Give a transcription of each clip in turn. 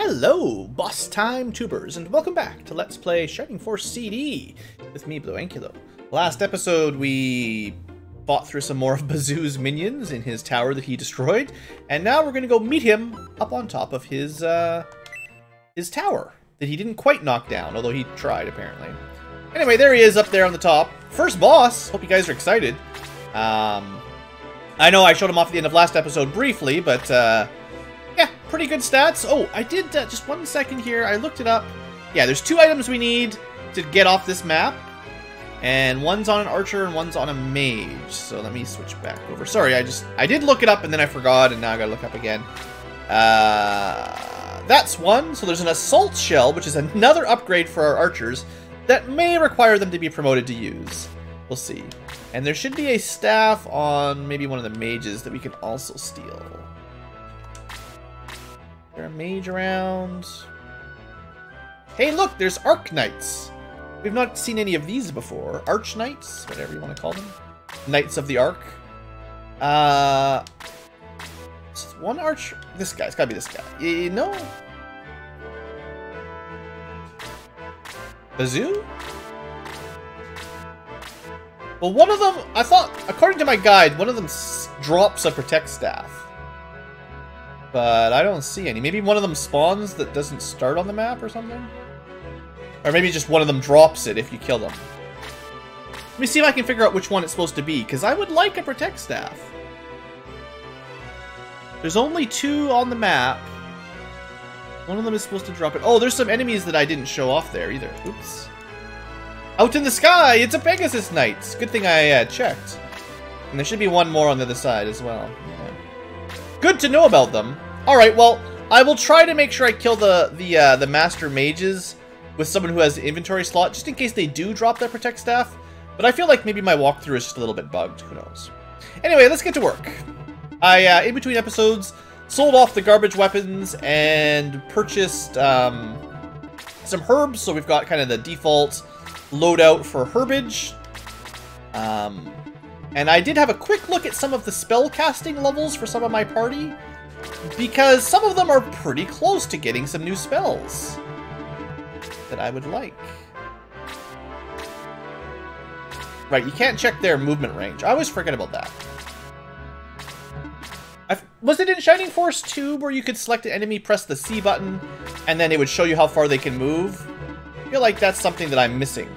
Hello, boss time tubers, and welcome back to Let's Play Shining Force CD with me, BlueAnkylo. Last episode, we fought through some more of Bazoo's minions in his tower that he destroyed, and now we're going to go meet him up on top of his tower that he didn't quite knock down, although he tried, apparently. Anyway, there he is up there on the top. First boss! Hope you guys are excited. I know I showed him off at the end of last episode briefly, but, yeah, pretty good stats. Oh, I did, just 1 second here, I looked it up. Yeah, there's 2 items we need to get off this map. And one's on an archer and one's on a mage. So let me switch back over. Sorry, I did look it up and then I forgot and now I gotta look up again. That's one. So there's an assault shell, which is another upgrade for our archers that may require them to be promoted to use. We'll see. And there should be a staff on maybe one of the mages that we can also steal. Is there a mage around? Hey, look, there's Arc Knights. We've not seen any of these before. Arch Knights, whatever you want to call them. Knights of the Arc. One arch... This guy. It's gotta be this guy. No? Bazoo? Well, one of them... I thought, according to my guide, one of them drops a Protect Staff. But I don't see any. Maybe one of them spawns that doesn't start on the map or something? Or maybe just one of them drops it if you kill them. Let me see if I can figure out which one it's supposed to be, because I would like a Protect Staff. There's only 2 on the map. One of them is supposed to drop it. Oh, there's some enemies that I didn't show off there either. Oops. Out in the sky! It's a Pegasus Knight! Good thing I checked. And there should be one more on the other side as well. Yeah. Good to know about them. Alright, well, I will try to make sure I kill the Master Mages with someone who has the inventory slot, just in case they do drop their Protect Staff. But I feel like maybe my walkthrough is just a little bit bugged. Who knows? Anyway, let's get to work. I, in between episodes, sold off the garbage weapons and purchased some herbs. So we've got kind of the default loadout for herbage. And I did have a quick look at some of the spell casting levels for some of my party, because some of them are pretty close to getting some new spells that I would like. Right, you can't check their movement range. I always forget about that. Was it in Shining Force 2 where you could select an enemy, press the C button, and then it would show you how far they can move? I feel like that's something that I'm missing.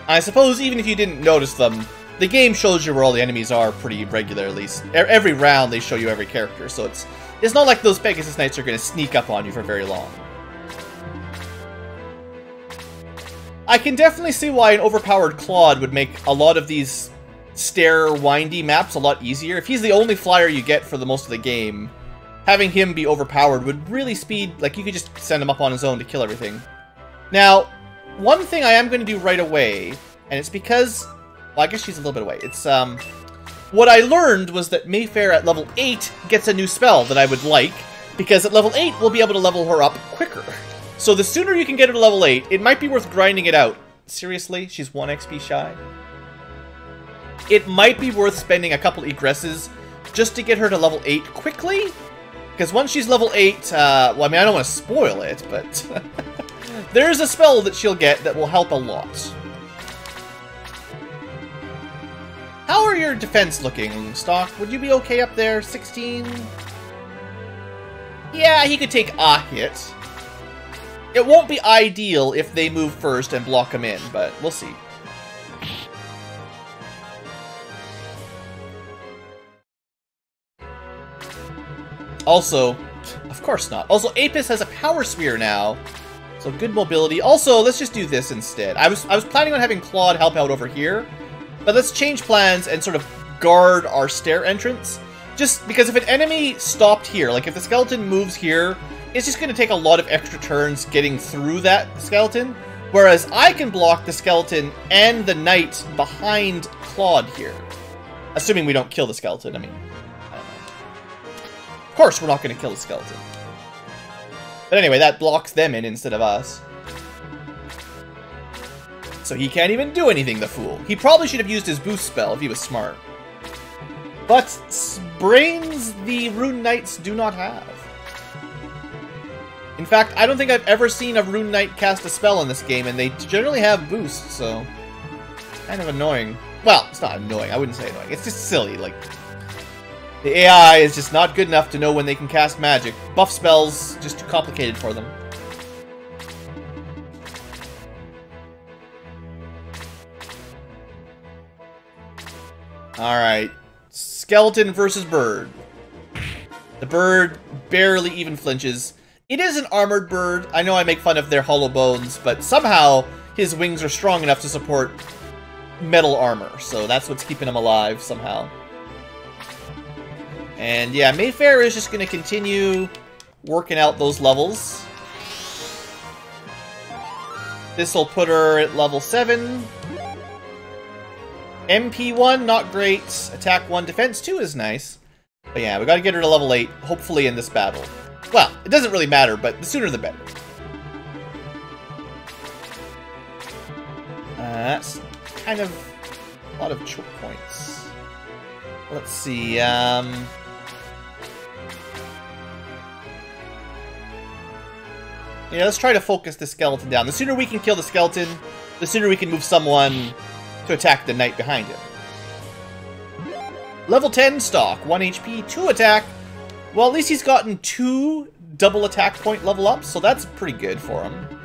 I suppose even if you didn't notice them, the game shows you where all the enemies are pretty regularly. Every round they show you every character, so it's not like those Pegasus Knights are going to sneak up on you for very long. I can definitely see why an overpowered Claude would make a lot of these stair windy maps a lot easier. If he's the only flyer you get for the most of the game, having him be overpowered would really speed, like you could just send him up on his own to kill everything. Now, one thing I am going to do right away, and it's because, well, I guess she's a little bit away. It's, what I learned was that Mayfair at level 8 gets a new spell that I would like, because at level 8, we'll be able to level her up quicker. So the sooner you can get her to level 8, it might be worth grinding it out. Seriously? She's 1 XP shy? It might be worth spending a couple egresses just to get her to level 8 quickly, because once she's level 8, well, I mean, I don't want to spoil it, but there's a spell that she'll get that will help a lot. How are your defense looking, Stock? Would you be okay up there? 16? Yeah, he could take a hit. It won't be ideal if they move first and block him in, but we'll see. Also, of course not. Also, Apis has a power sphere now, so good mobility. Also, let's just do this instead. I was planning on having Claude help out over here, but let's change plans and sort of guard our stair entrance. Just because if an enemy stopped here, like if the skeleton moves here, it's just going to take a lot of extra turns getting through that skeleton. Whereas I can block the skeleton and the knight behind Claude here. Assuming we don't kill the skeleton, I mean, I don't know. Of course we're not going to kill the skeleton. But anyway, that blocks them in instead of us. So he can't even do anything, the fool. He probably should have used his boost spell if he was smart. But brains the Rune Knights do not have. In fact, I don't think I've ever seen a Rune Knight cast a spell in this game, and they generally have boosts, so... kind of annoying. Well, it's not annoying. I wouldn't say annoying. It's just silly. Like, the AI is just not good enough to know when they can cast magic. Buff spells, just too complicated for them. Alright. Skeleton versus bird. The bird barely even flinches. It is an armored bird. I know I make fun of their hollow bones, but somehow his wings are strong enough to support metal armor. So that's what's keeping him alive somehow. And yeah, Mayfair is just going to continue working out those levels. This will put her at level 7. MP1, not great. Attack 1, defense 2 is nice. But yeah, we gotta get her to level 8, hopefully in this battle. Well, it doesn't really matter, but the sooner the better. That's kind of a lot of choke points. Let's see, yeah, let's try to focus the skeleton down. The sooner we can kill the skeleton, the sooner we can move someone to attack the knight behind him. Level 10 stock, 1 HP, 2 attack. Well, at least he's gotten 2 double attack point level ups, so that's pretty good for him.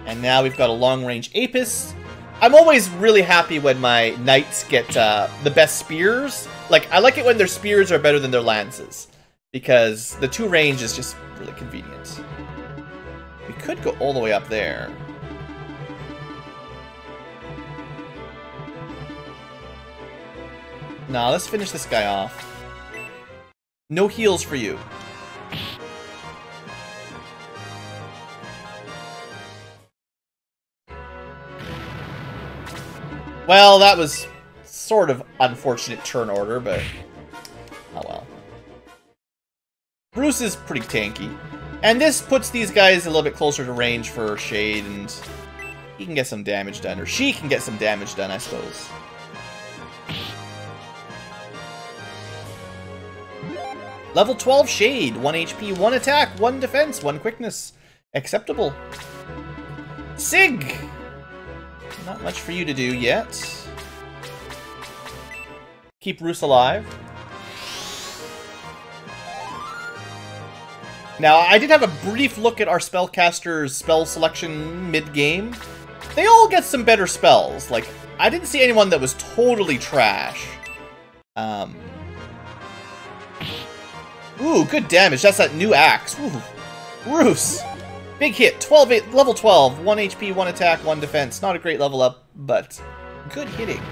And now we've got a long-range Apis. I'm always really happy when my knights get the best spears. Like, I like it when their spears are better than their lances, because the 2 range is just really convenient. We could go all the way up there. Nah, let's finish this guy off. No heals for you. Well, that was sort of unfortunate turn order, but oh well. Bruce is pretty tanky. And this puts these guys a little bit closer to range for Shade, and he can get some damage done. Or she can get some damage done, I suppose. Level 12 Shade, 1 HP, 1 attack, 1 defense, 1 quickness. Acceptable. Sig! Not much for you to do yet. Keep Roos alive. Now, I did have a brief look at our spellcasters' spell selection mid-game. They all get some better spells. Like, I didn't see anyone that was totally trash. Ooh, good damage. That's that new axe. Ooh. Roos. Big hit. 12, level 12. 1 HP, 1 attack, 1 defense. Not a great level up, but good hitting.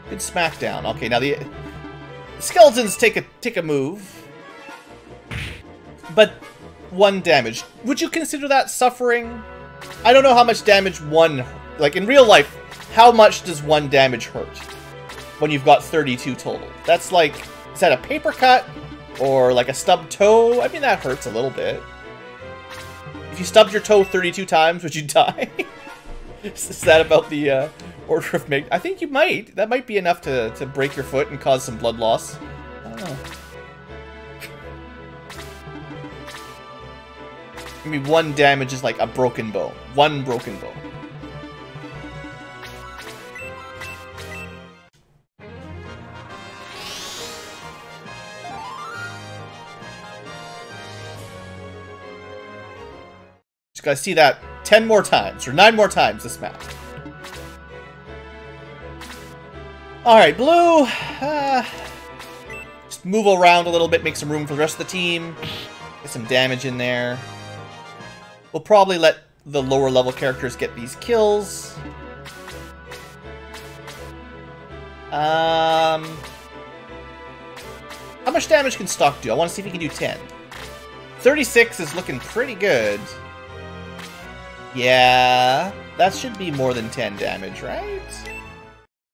Good smackdown. Okay, now the skeletons take a move. But 1 damage. Would you consider that suffering? I don't know how much damage 1... Like, in real life, how much does 1 damage hurt when you've got 32 total? That's like... Is that a paper cut? Or like a stubbed toe? I mean, that hurts a little bit. If you stubbed your toe 32 times, would you die? Is that about the order of magnitude? I think you might. That might be enough to break your foot and cause some blood loss. I don't know. Maybe 1 damage is like a broken bone. 1 broken bone. Just gotta see that 10 more times, or 9 more times this map. Alright, Blue. Just move around a little bit, make some room for the rest of the team. Get some damage in there. We'll probably let the lower level characters get these kills. How much damage can Stock do? I want to see if he can do 10. 36 is looking pretty good. Yeah, that should be more than 10 damage, right?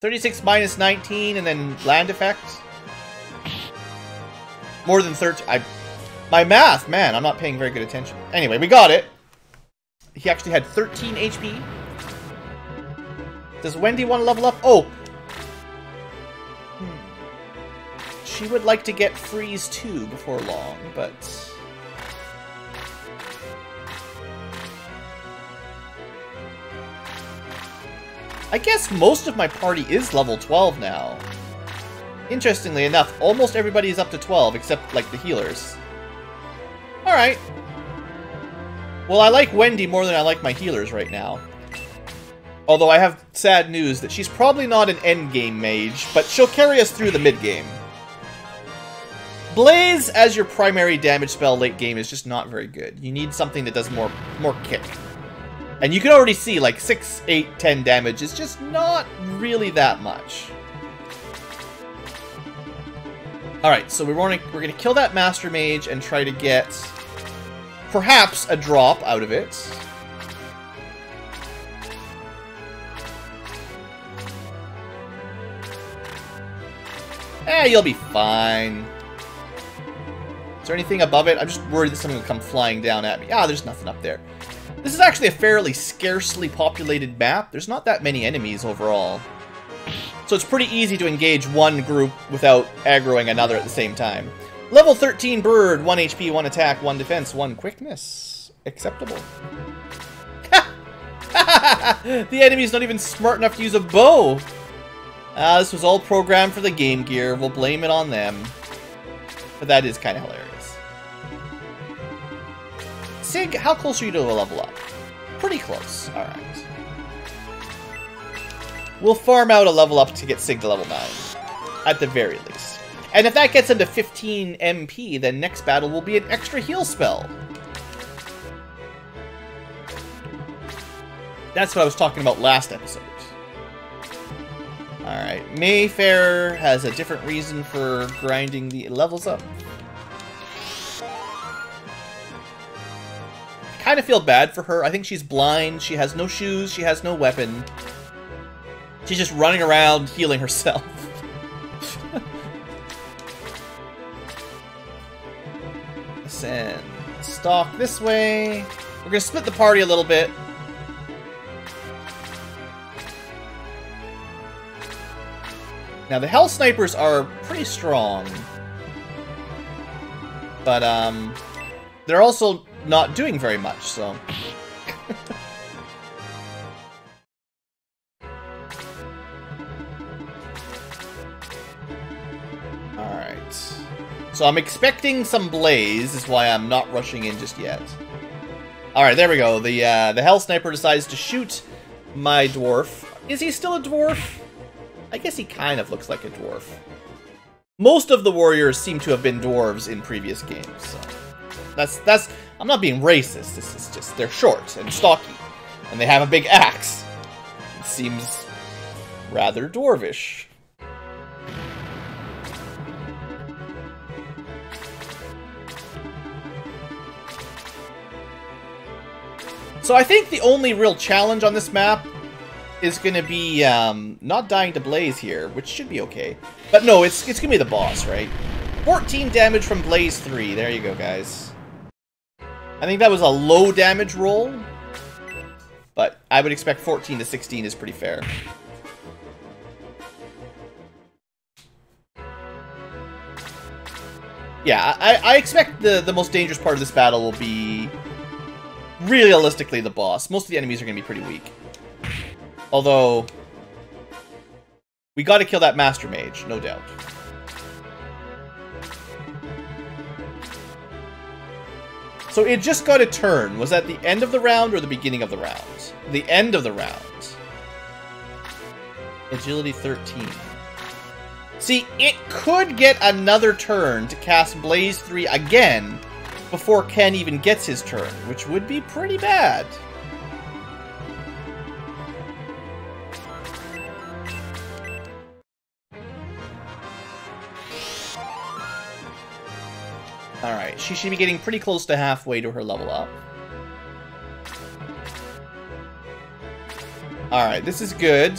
36 minus 19 and then land effect. More than 13. My math, man, I'm not paying very good attention. Anyway, we got it. he actually had 13 HP. Does Wendy want to level up? Oh! She would like to get Freeze too before long, but... I guess most of my party is level 12 now. Interestingly enough, almost everybody is up to 12, except, like, the healers. Alright. Well, I like Wendy more than I like my healers right now. Although I have sad news that she's probably not an endgame mage, but she'll carry us through the mid-game. Blaze as your primary damage spell late game is just not very good. You need something that does more kick. And you can already see, like, 6, 8, 10 damage is just not really that much. Alright, so we're gonna kill that Master Mage and try to get perhaps a drop out of it. You'll be fine. Is there anything above it? I'm just worried that something will come flying down at me. Ah, there's nothing up there. This is actually a fairly scarcely populated map. There's not that many enemies overall. So it's pretty easy to engage one group without aggroing another at the same time. Level 13 bird, 1 HP, 1 attack, 1 defense, 1 quickness. Acceptable. The enemy's not even smart enough to use a bow. This was all programmed for the Game Gear. We'll blame it on them. But that is kind of hilarious. Sig, how close are you to a level up? Pretty close. Alright. We'll farm out a level up to get Sig to level 9. At the very least. And if that gets him to 15 MP, then next battle will be an extra heal spell. That's what I was talking about last episode. Alright, Mayfair has a different reason for grinding the levels up. I kind of feel bad for her. I think she's blind, she has no shoes, she has no weapon. She's just running around healing herself. Send stock this way. We're gonna split the party a little bit. Now, the Hell Snipers are pretty strong. But, they're also not doing very much, so... Alright. So I'm expecting some Blaze, is why I'm not rushing in just yet. Alright, there we go. The Hell Sniper decides to shoot my dwarf. Is he still a dwarf? I guess he kind of looks like a dwarf. Most of the warriors seem to have been dwarves in previous games, so... That's... I'm not being racist, this is just... They're short and stocky, and they have a big axe. It seems rather dwarvish. So I think the only real challenge on this map is going to be not dying to Blaze here, which should be okay. But no, it's going to be the boss, right? 14 damage from Blaze 3. There you go, guys. I think that was a low damage roll, but I would expect 14 to 16 is pretty fair. Yeah, I expect the most dangerous part of this battle will be realistically the boss. Most of the enemies are going to be pretty weak. Although, we gotta kill that Master Mage, no doubt. So it just got a turn. Was that the end of the round or the beginning of the round? The end of the round. Agility 13. See, it could get another turn to cast Blaze 3 again before Ken even gets his turn, which would be pretty bad. Alright, she should be getting pretty close to halfway to her level up. Alright, this is good.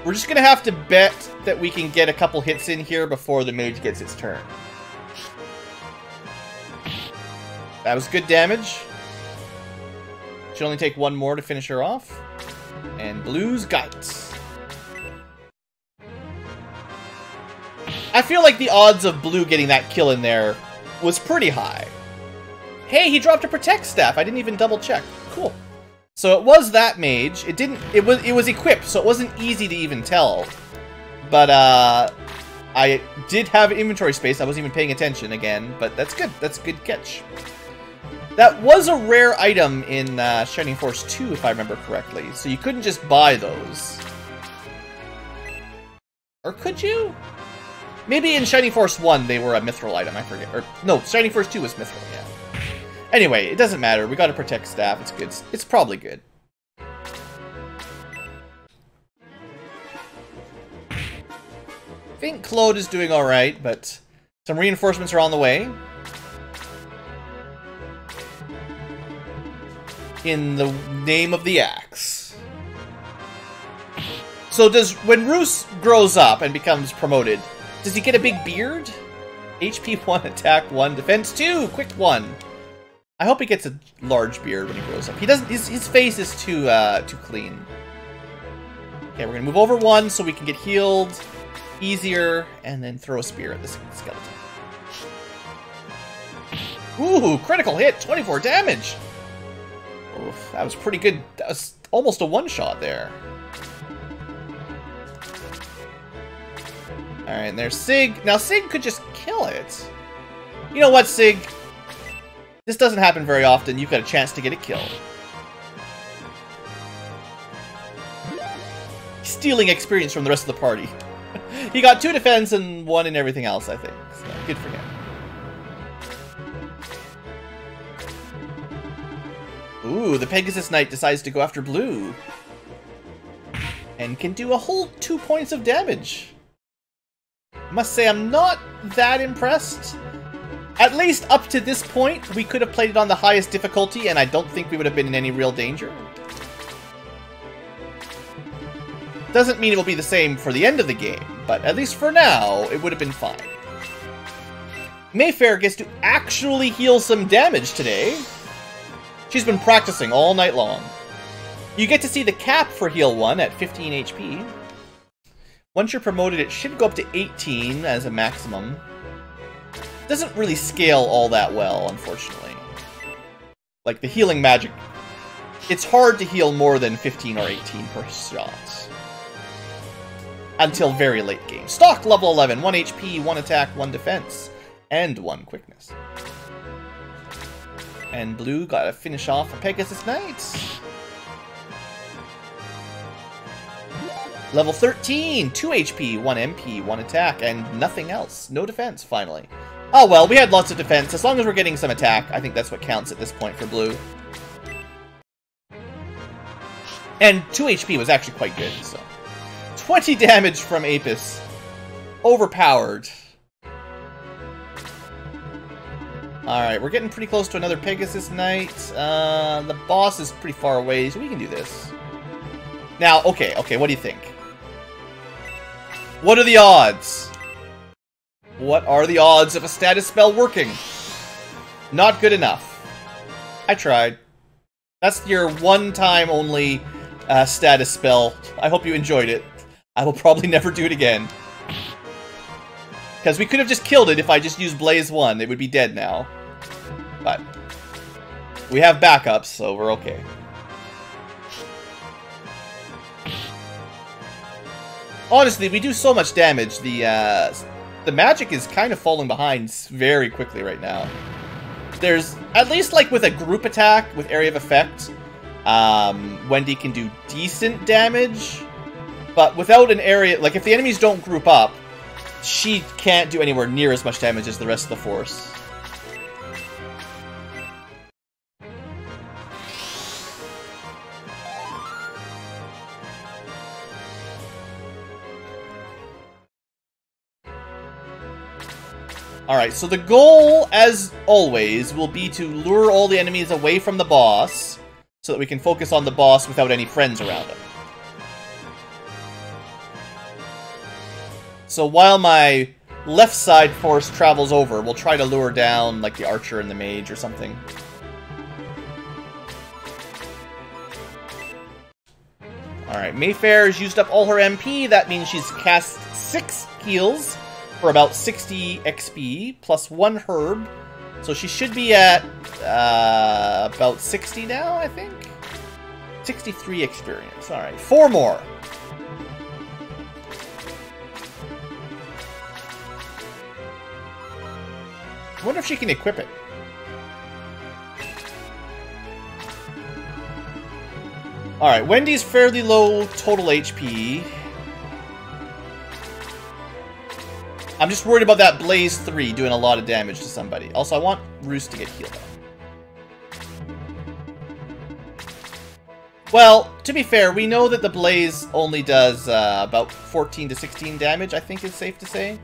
We're just gonna have to bet that we can get a couple hits in here before the mage gets its turn. That was good damage. She'll only take one more to finish her off. And Blue's got it. I feel like the odds of Blue getting that kill in there was pretty high. Hey, he dropped a Protect Staff. I didn't even double check. Cool. So it was that mage. It was equipped, so it wasn't easy to even tell. But I did have inventory space. I wasn't even paying attention again, but that's good. That's a good catch. That was a rare item in Shining Force 2, if I remember correctly. So you couldn't just buy those. Or could you? Maybe in Shining Force 1 they were a mithril item, I forget. Or no, Shining Force 2 was mithril, yeah. Anyway, it doesn't matter. We got a Protect Staff. It's good. It's probably good. I think Claude is doing alright, but some reinforcements are on the way. In the name of the axe. So when Roos grows up and becomes promoted, does he get a big beard? HP 1, attack 1, defense 2, quick 1. I hope he gets a large beard when he grows up. He doesn't. His face is too clean. Okay, we're gonna move over 1 so we can get healed easier, and then throw a spear at this skeleton. Ooh, critical hit, 24 damage. Oof, that was pretty good. That was almost a one-shot there. Alright, and there's Sig. Now, Sig could just kill it. You know what, Sig? This doesn't happen very often. You've got a chance to get a kill. Stealing experience from the rest of the party. He got 2 defense and 1 in everything else, I think. So, good for him. Ooh, the Pegasus Knight decides to go after Blue. And can do a whole 2 points of damage. I must say, I'm not that impressed. At least up to this point, we could have played it on the highest difficulty, and I don't think we would have been in any real danger. Doesn't mean it will be the same for the end of the game, but at least for now, it would have been fine. Mayfair gets to actually heal some damage today. She's been practicing all night long. You get to see the cap for heal 1 at 15 HP. Once you're promoted, it should go up to 18 as a maximum. Doesn't really scale all that well, unfortunately. Like, the healing magic, it's hard to heal more than 15 or 18 per shot. Until very late game. Stock level 11, 1 HP, 1 attack, 1 defense, and 1 quickness. And Blue got to finish off a Pegasus Knight. Level 13, 2 HP, 1 MP, 1 attack, and nothing else. No defense, finally. Oh well, we had lots of defense. As long as we're getting some attack, I think that's what counts at this point for Blue. And 2 HP was actually quite good, so. 20 damage from Apis. Overpowered. Alright, we're getting pretty close to another Pegasus Knight. The boss is pretty far away, so we can do this. Now, okay, what do you think? What are the odds? What are the odds of a status spell working? Not good enough. I tried. That's your one-time only status spell. I hope you enjoyed it. I will probably never do it again. Because we could have just killed it if I just used Blaze 1. It would be dead now. But we have backups, so we're okay. Honestly, we do so much damage. The magic is kind of falling behind very quickly right now. There's, at least like with a group attack with area of effect, Wendy can do decent damage. But without an area, like if the enemies don't group up, she can't do anywhere near as much damage as the rest of the force. Alright, so the goal, as always, will be to lure all the enemies away from the boss, so that we can focus on the boss without any friends around him. So while my left side force travels over, we'll try to lure down, like, the archer and the mage or something. Alright, Mayfair's used up all her MP. That means she's cast 6 heals for about 60 XP, plus 1 herb. So she should be at about 60 now, I think? 63 experience. Alright, 4 more. I wonder if she can equip it. Alright, Wendy's fairly low total HP. I'm just worried about that Blaze 3 doing a lot of damage to somebody. Also, I want Roos to get healed up. Well, to be fair, we know that the Blaze only does about 14 to 16 damage, I think is safe to say.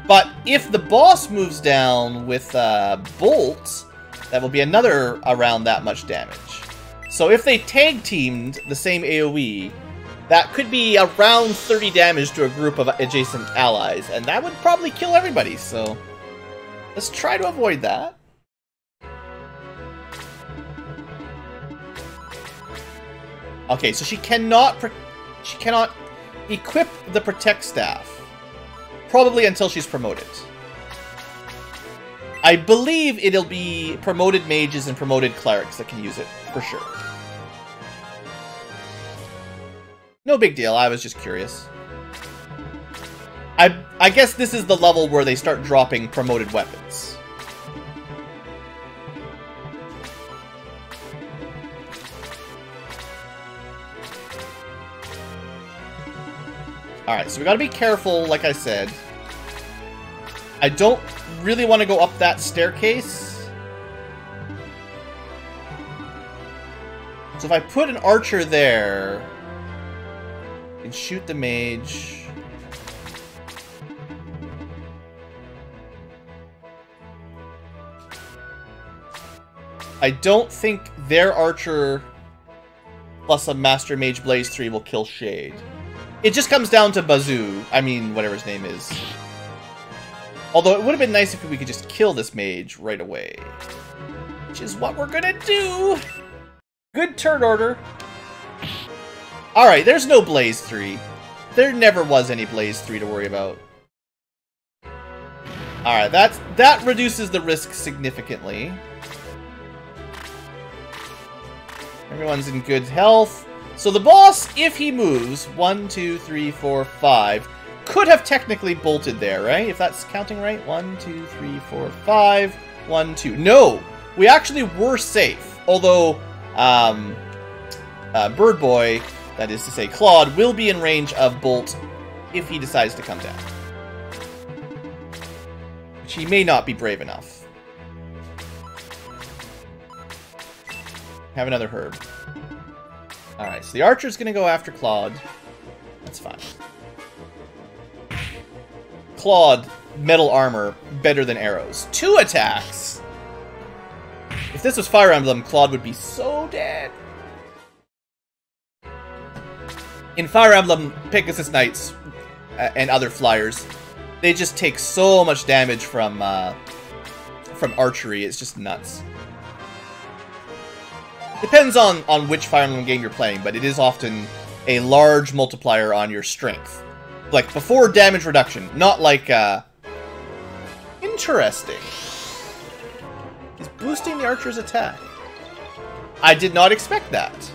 But if the boss moves down with Bolt, that will be another around that much damage. So if they tag teamed the same AoE, that could be around 30 damage to a group of adjacent allies, and that would probably kill everybody, so let's try to avoid that. Okay, so she cannot equip the Protect Staff, probably until she's promoted. I believe it'll be promoted mages and promoted clerics that can use it, for sure. No big deal, I was just curious. I guess this is the level where they start dropping promoted weapons. Alright, so we gotta be careful, like I said. I don't really want to go up that staircase. So if I put an archer there, I can shoot the mage. I don't think their archer plus a Master Mage Blaze 3 will kill Shade. It just comes down to Bazoo. I mean, whatever his name is. Although it would have been nice if we could just kill this mage right away. Which is what we're gonna do! Good turn order. Alright, there's no Blaze 3. There never was any Blaze 3 to worry about. Alright, that reduces the risk significantly. Everyone's in good health. So the boss, if he moves, 1, 2, 3, 4, 5... could have technically bolted there, right? If that's counting right. 1, 2, 3, 4, 5. 1, 2. No! We actually were safe. Although, Bird Boy, that is to say Claude, will be in range of Bolt if he decides to come down. Which he may not be brave enough. Have another herb. Alright, so the archer's gonna go after Claude. That's fine. Claude, metal armor, better than arrows. 2 attacks! If this was Fire Emblem, Claude would be so dead. In Fire Emblem, Pegasus Knights and other flyers, they just take so much damage from archery, it's just nuts. Depends on which Fire Emblem game you're playing, but it is often a large multiplier on your strength. Like, before damage reduction, not like, interesting. He's boosting the archer's attack. I did not expect that.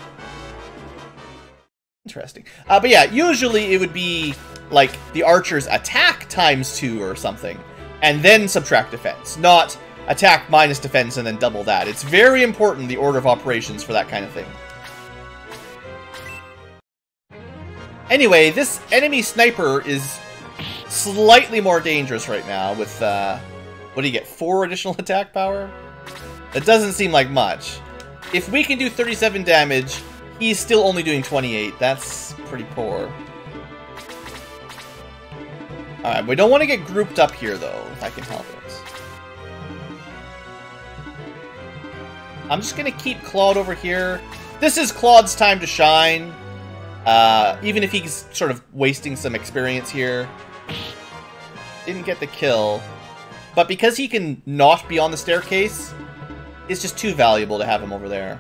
Interesting. But yeah, usually it would be, like, the archer's attack times 2 or something, and then subtract defense, not attack minus defense and then double that. It's very important, the order of operations for that kind of thing. Anyway, this enemy sniper is slightly more dangerous right now with, what do you get, 4 additional attack power? That doesn't seem like much. If we can do 37 damage, he's still only doing 28. That's pretty poor. Alright, we don't want to get grouped up here, though, if I can help it. I'm just going to keep Claude over here. This is Claude's time to shine. Even if he's sort of wasting some experience here. Didn't get the kill. But because he can not be on the staircase, it's just too valuable to have him over there.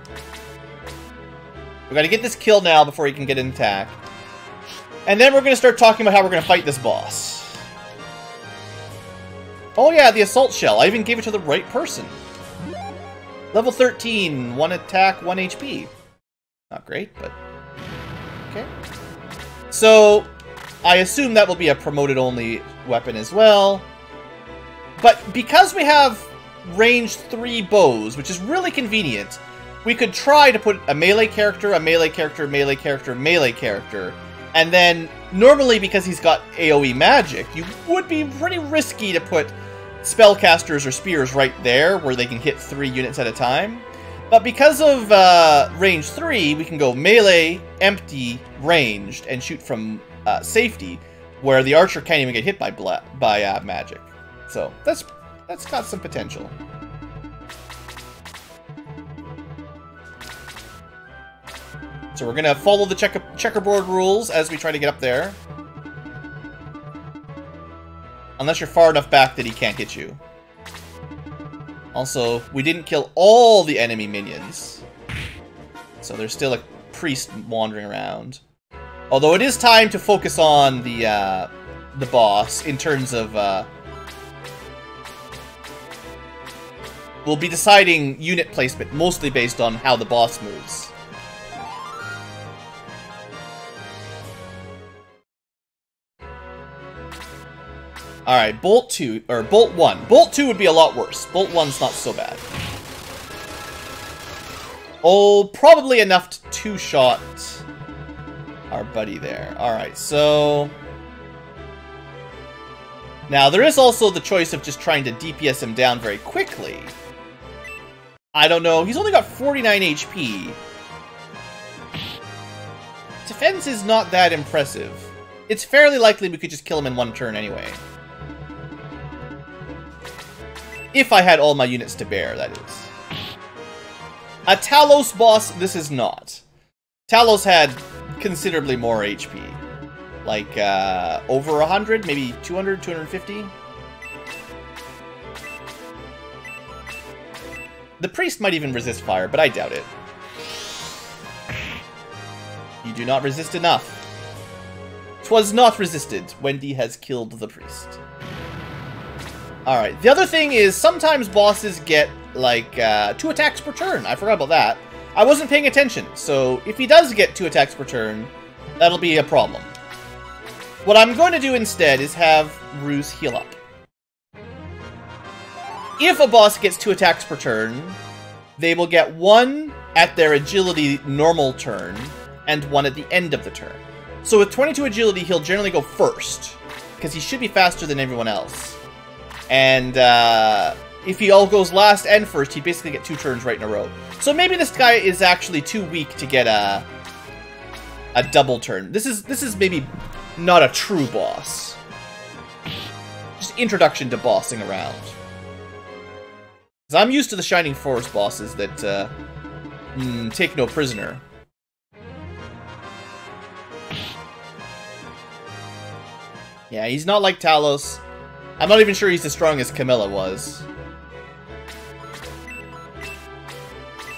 We gotta get this kill now before he can get an attack. And then we're gonna start talking about how we're gonna fight this boss. Oh yeah, the assault shell. I even gave it to the right person. Level 13, 1 attack, 1 HP. Not great, but okay. So, I assume that will be a promoted-only weapon as well. But because we have range 3 bows, which is really convenient, we could try to put a melee character, a melee character, melee character, melee character, and then, normally because he's got AoE magic, you would be pretty risky to put spellcasters or spears right there, where they can hit 3 units at a time. But because of range 3, we can go melee, empty, ranged, and shoot from safety, where the archer can't even get hit by magic. So that's got some potential. So we're gonna follow the checkerboard rules as we try to get up there. Unless you're far enough back that he can't hit you. Also, we didn't kill all the enemy minions. So there's still a priest wandering around. Although it is time to focus on the boss in terms of... we'll be deciding unit placement mostly based on how the boss moves. Alright, Bolt 2, or Bolt 1. Bolt 2 would be a lot worse. Bolt 1's not so bad. Oh, probably enough to two-shot our buddy there. Alright, so... Now, there is also the choice of just trying to DPS him down very quickly. I don't know. He's only got 49 HP. Defense is not that impressive. It's fairly likely we could just kill him in one turn anyway. If I had all my units to bear, that is. A Talos boss, this is not. Talos had considerably more HP. Like, over 100, maybe 200, 250? The priest might even resist fire, but I doubt it. You do not resist enough. 'Twas not resisted. Wendy has killed the priest. Alright, the other thing is sometimes bosses get, like, 2 attacks per turn. I forgot about that. I wasn't paying attention, so if he does get 2 attacks per turn, that'll be a problem. What I'm going to do instead is have Ruse heal up. If a boss gets 2 attacks per turn, they will get 1 at their agility normal turn, and 1 at the end of the turn. So with 22 agility, he'll generally go first, because he should be faster than everyone else. And if he all goes last and first, he'd basically get 2 turns right in a row. So maybe this guy is actually too weak to get a double turn. This is maybe not a true boss. Just introduction to bossing around. Because I'm used to the Shining Force bosses that take no prisoner. Yeah, he's not like Talos. I'm not even sure he's as strong as Camilla was.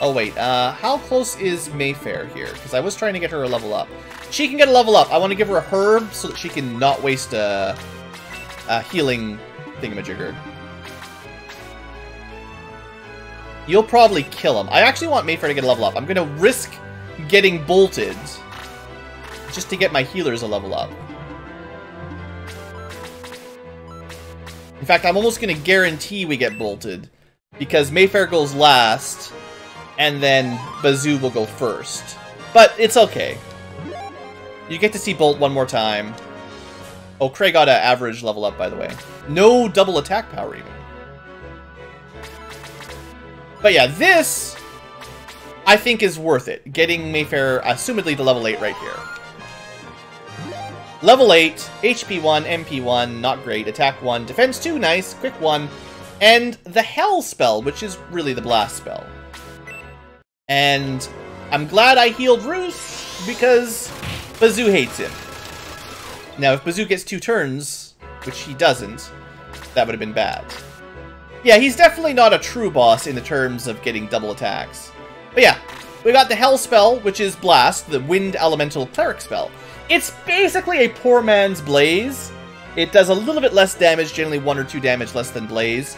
Oh wait, how close is Mayfair here? Because I was trying to get her a level up. She can get a level up. I want to give her a herb so that she can not waste a healing thingamajigger. You'll probably kill him. I actually want Mayfair to get a level up. I'm going to risk getting bolted just to get my healers a level up. In fact, I'm almost going to guarantee we get bolted, because Mayfair goes last, and then Bazoo will go first. But it's okay. You get to see Bolt one more time. Oh, Cray got an average level up, by the way. No double attack power, even. But yeah, this, I think, is worth it. Getting Mayfair, assumedly, to level 8 right here. Level 8, HP 1, MP 1, not great, attack 1, defense 2, nice, quick 1, and the Hell spell, which is really the blast spell. And I'm glad I healed Roos, because Bazoo hates him. Now, if Bazoo gets 2 turns, which he doesn't, that would have been bad. Yeah, he's definitely not a true boss in the terms of getting double attacks. But yeah, We got the Hell spell, which is Blast, the Wind Elemental Cleric spell. It's basically a poor man's Blaze. It does a little bit less damage, generally 1 or 2 damage less than Blaze.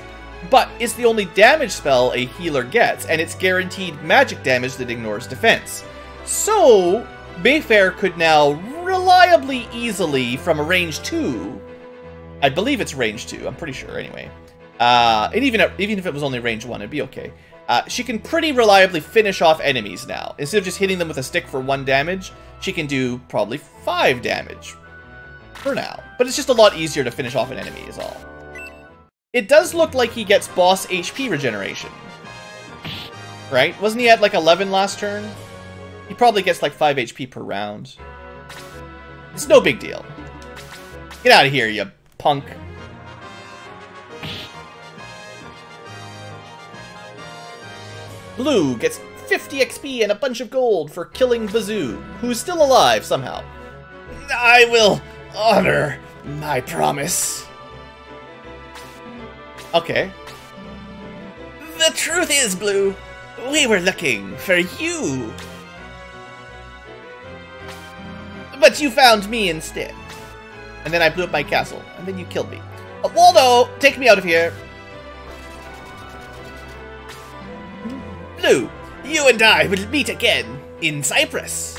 But it's the only damage spell a healer gets, and it's guaranteed magic damage that ignores defense. So, Mayfair could now reliably, easily, from a range 2... I believe it's range 2, I'm pretty sure, anyway. And even if it was only range 1, it'd be okay. She can pretty reliably finish off enemies now. Instead of just hitting them with a stick for 1 damage, she can do probably 5 damage. For now. But it's just a lot easier to finish off an enemy is all. It does look like he gets boss HP regeneration. Right? Wasn't he at like 11 last turn? He probably gets like 5 HP per round. It's no big deal. Get out of here, you punk. Blue gets 50 XP and a bunch of gold for killing Bazoo, who's still alive somehow. I will honor my promise. Okay. The truth is, Blue, we were looking for you. But you found me instead. And then I blew up my castle, and then you killed me. Waldo, take me out of here. Blue, you and I will meet again in Cyprus.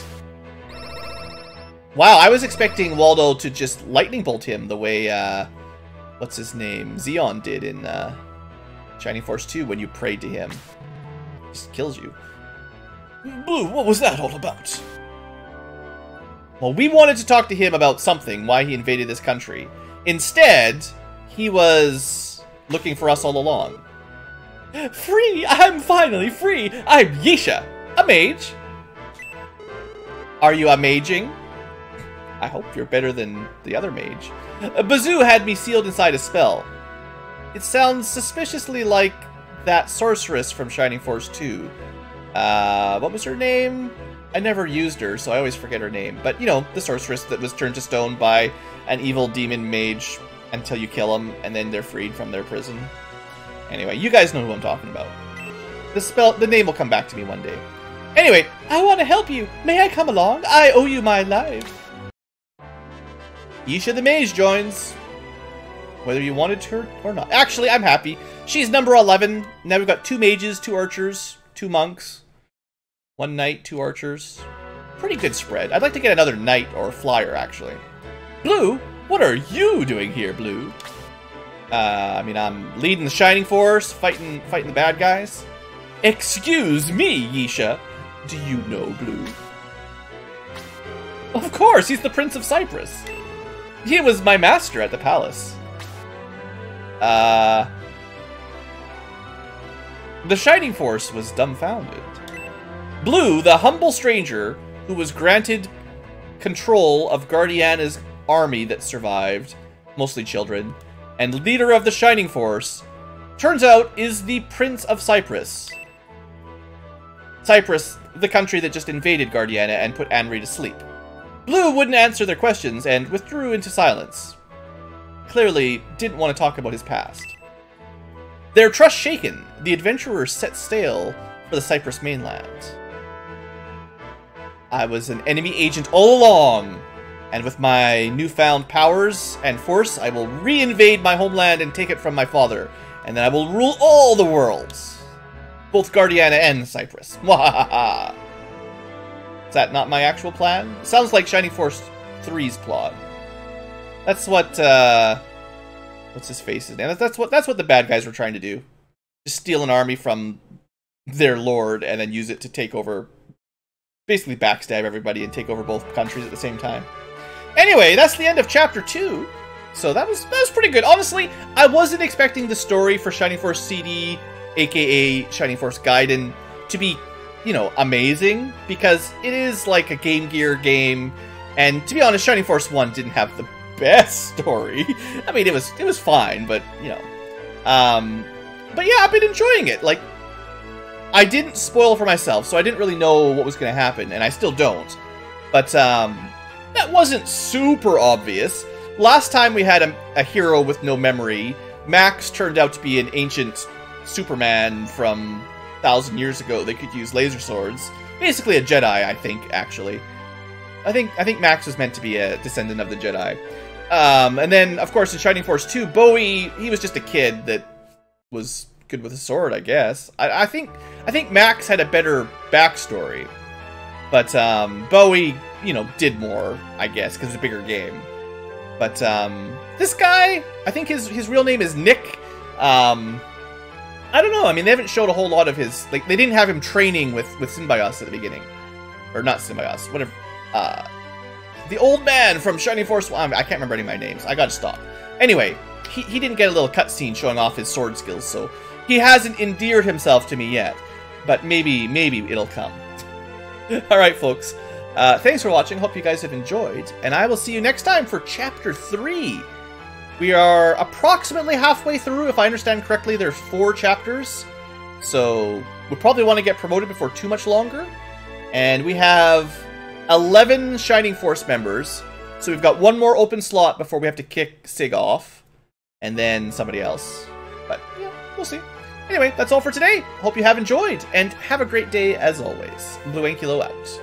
Wow, I was expecting Waldo to just lightning bolt him the way, what's his name? Xeon did in Shining Force 2 when you prayed to him. Just kills you. Blue, what was that all about? Well, we wanted to talk to him about something, why he invaded this country. Instead, he was looking for us all along. Free! I'm finally free! I'm Yisha, a mage. Are you a maging? I hope you're better than the other mage. Bazoo had me sealed inside a spell. It sounds suspiciously like that sorceress from Shining Force 2. What was her name? I never used her, so I always forget her name. But, you know, the sorceress that was turned to stone by an evil demon mage until you kill them, and then they're freed from their prison. Anyway, you guys know who I'm talking about. The name will come back to me one day. Anyway, I want to help you. May I come along? I owe you my life. Yisha the mage joins. Whether you wanted her or not. Actually, I'm happy. She's number 11. Now we've got 2 mages, 2 archers, 2 monks. 1 knight, 2 archers. Pretty good spread. I'd like to get another knight or flyer, actually. Blue, what are you doing here, Blue? I mean, I'm leading the Shining Force, fighting the bad guys. Excuse me, Yisha. Do you know Blue? Of course, he's the Prince of Cyprus. He was my master at the palace. The Shining Force was dumbfounded. Blue, the humble stranger who was granted control of Guardiana's army that survived, mostly children, and leader of the Shining Force, turns out is the Prince of Cyprus. Cyprus, the country that just invaded Guardiana and put Anri to sleep. Blue wouldn't answer their questions and withdrew into silence. Clearly didn't want to talk about his past. Their trust shaken, the adventurers set sail for the Cyprus mainland. I was an enemy agent all along, and with my newfound powers and force, I will re-invade my homeland and take it from my father, and then I will rule all the worlds. Both Guardiana and Cyprus. Mwahaha! Is that not my actual plan? It sounds like Shining Force 3's plot. That's what, what's his face's name? That's what the bad guys were trying to do. Just steal an army from their lord and then use it to take over, basically backstab everybody and take over both countries at the same time. Anyway, that's the end of Chapter 2. So that was pretty good. Honestly, I wasn't expecting the story for Shining Force CD, aka Shining Force Gaiden, to be, you know, amazing, because it is like a GameGear game, and to be honest, Shining Force 1 didn't have the best story. I mean, it was fine, but, you know. But yeah, I've been enjoying it. Like, I didn't spoil for myself, so I didn't really know what was going to happen, and I still don't. But, that wasn't super obvious. Last time we had a hero with no memory, Max turned out to be an ancient Superman from 1,000 years ago that could use laser swords. basically a Jedi, I think, actually. I think Max was meant to be a descendant of the Jedi. And then, of course, in Shining Force 2, Bowie, he was just a kid that was good with a sword, I guess. I think Max had a better backstory. But Bowie, you know, did more, I guess, because it's a bigger game. But this guy, I think his real name is Nick. I don't know. I mean, they haven't showed a whole lot of his... Like, they didn't have him training with Symbiosis at the beginning. Or not Symbiosis, whatever. The old man from Shining Force... I can't remember any of my names. I gotta stop. Anyway, he didn't get a little cutscene showing off his sword skills, so he hasn't endeared himself to me yet. But maybe it'll come. Alright, folks. Thanks for watching. Hope you guys have enjoyed. And I will see you next time for Chapter 3. We are approximately halfway through, if I understand correctly. There's 4 chapters. So, we probably want to get promoted before too much longer. And we have 11 Shining Force members. So we've got one more open slot before we have to kick Sig off. And then somebody else. But, yeah, we'll see. Anyway, that's all for today. Hope you have enjoyed. And have a great day as always. BlueAnkylo out.